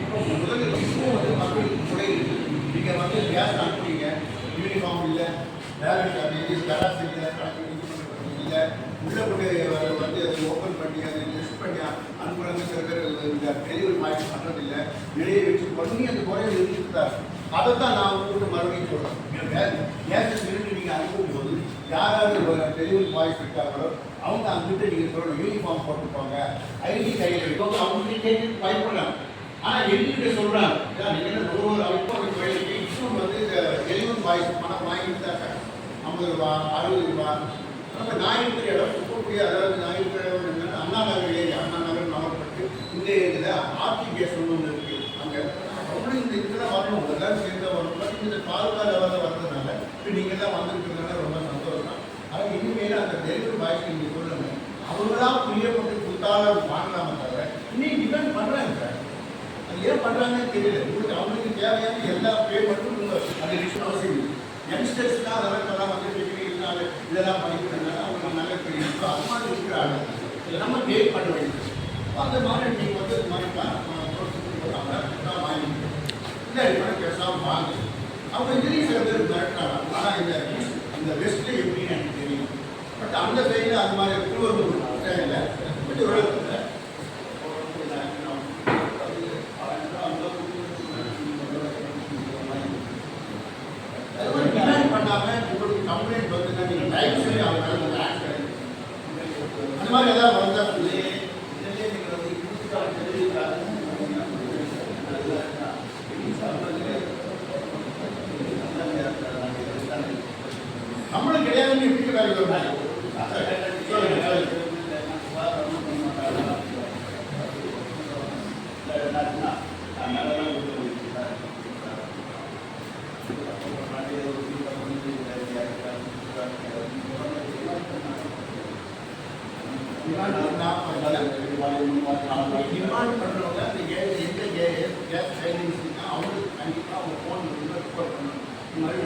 இப்போ முதல்ல இப்போ வந்து மக்களுக்கு குறை இருக்குது. நீங்கள் வந்து கேஸ் அனுப்புறீங்க, யூனிஃபார்ம் இல்லை, வேலைக்கு அது இது கராஸ் இல்லை, கணக்கு இது பண்ணுறது இல்லை, உள்ளே கொண்டு வந்து அதை ஓப்பன் பண்ணி அதை டெஸ்ட் பண்ணி அனுப்புகிறாங்க. சில பேர் இந்த டெலிவரி பாய்ஸ் பண்ணுறதில்லை, வெளியே வச்சு பண்ணி அந்த குறைகள் இருக்குதான். அதை தான் நான் உங்களுக்கு மறுபடியும் சொல்கிறேன். கேஸ் சிலிண்டர் நீங்கள் அனுப்பும்போது யாராவது டெலிவரி பாய்ஸ் இருக்காங்களோ அவங்க அங்கிட்ட நீங்கள் சொல்லணும் யூனிஃபார்ம் போட்டுப்பாங்க, ஐடி கையில் இருக்கவங்க அவங்ககிட்ட கேட்டு பயப்படலாம். ஆனால் எங்ககிட்ட சொல்கிறாங்க நீங்கள் ஒரு இப்போ இன்னும் வந்து இந்த டெலிவரி பாய்ஸ் பணம் வாங்கிட்டு தான் இருக்காங்க. 50 ரூபா 60 ரூபா. நம்ம நான் இருக்கிற இடம் இருக்கக்கூடிய, அதாவது நான் இருக்கிற இடம் என்னன்னா அண்ணா நகர் ஏரியா, அண்ணா நகர் நகர்பட்டு இந்த ஏரியில் ஆர்டிகேஸ் ஒன்று இருக்குது. அங்கே அவங்களும் இந்த இதில் வரணும், எல்லோரும் சேர்ந்து வரணும். இந்த தாலுகா லெவலில் வர்றதுனால இப்போ நீங்கள் தான் வந்துருக்கிறதுனால ரொம்ப சந்தோஷம். ஆனால் இனிமேல் அந்த டெலிவரி பாய்ஸ் நீங்கள் சொல்லுங்கள், அவங்களாம் பிரியப்பட்டு கொடுத்தாலும் வாங்கலாமே தவிர இன்னும் டிபெண்ட் பண்ணுறாங்க சார். அது ஏன் பண்ணுறாங்கன்னு தெரியல. உங்களுக்கு அவங்களுக்கு தேவையான எல்லா பேமெண்ட்டும் உங்கள் அது ரிஸ்க் அவசியம் இல்லை. யங்ஸ்டர்ஸ்லாம் அதெல்லாம் வந்து டிகிரினால இதெல்லாம் படிக்கிறதுனால அவங்க நல்ல தெரியும். இப்போ அது மாதிரி இருக்கிறாங்க, நம்ம டேட் பண்ண வேண்டியது. அந்த மாதிரி நீங்கள் வந்து இது மாதிரி தான் வாங்கிட்டு இல்லை இது மாதிரி பேசாமல் வாங்க. அவங்க இதுலேயும் சில பேர் மிரட்டுறாங்க. ஆனால் இந்த வெஸ்ட்டில் எப்படின்னு எனக்கு தெரியும். பட் அந்த சைடில் அது மாதிரி திருவள்ளூர் இல்லை கொஞ்சம் உலகத்தில் பண்ணாமல் உங்களுக்கு கம்ப்ளைண்ட் வந்து நீங்கள் டைம் சரி அவங்க அந்த மாதிரி ஏதாவது வந்தால் இதிலே நீங்கள் வந்து நம்மளும் கிடையாதுன்னு எப்படி வேலை வருவாங்க. டிமாண்ட் பண்ணுறவங்க அந்த எந்த கேஸ் சைனிங்ஸ்னா அவங்களுக்கு கண்டிப்பாக அவங்க ஃபோன் ரிப்போர்ட் பண்ணணும். இந்த மாதிரி